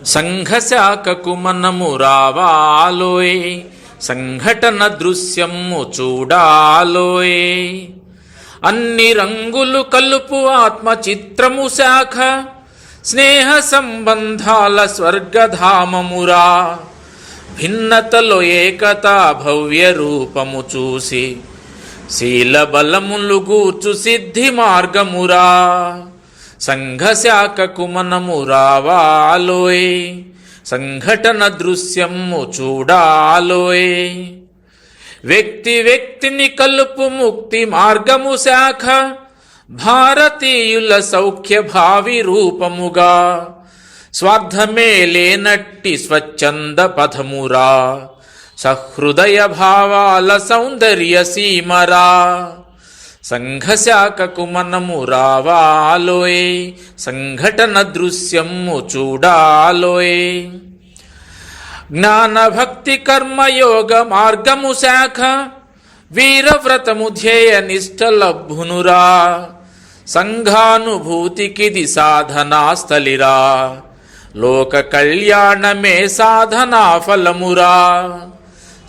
సంఘశాఖకు మనము రావాలోయ్, సంఘటన దృశ్యము చూడాలోయ్. అన్ని రంగులు కలుపు ఆత్మ చిత్రము శాఖ, స్నేహ సంబంధాల స్వర్గధామమురా. భిన్నతలో ఏకత భవ్య రూపము చూసి, శీల బలములు గూర్చు సిద్ధి మార్గమురా. సంఘశాఖకు మనము రావాలోయ్, సంఘటన దృశ్యము చూడాలోయ్. వ్యక్తి వ్యక్తిని కలుపు ముక్తి మార్గము శాఖ, భారతీయుల సౌఖ్య భావి రూపముగా. స్వార్థమే లేనట్టి స్వచ్ఛంద పథమురా, సహృదయ భావాల సౌందర్య సీమరా. సంఘశాఖకు మనము రావాలోయ్, సంఘటన దృశ్యము చూడాలోయ్. జ్ఞాన భక్తి కర్మయోగ మార్గము శాఖ, వీరవ్రతము ధ్యేయ నిష్ట లభ్యునురా. సంఘానుభూతికిది సాధనా స్థలిరా, లోక కళ్యాణమే సాధనా ఫలమురా.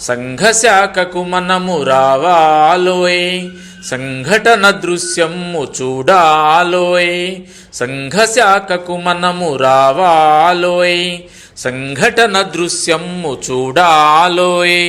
సంఘశాఖకు మనము రావాలోయ్, సంఘటన దృశ్యము చూడాలోయ్. సంఘశాఖకు మనము రావాలోయ్, సంఘటన దృశ్యము చూడాలోయ్.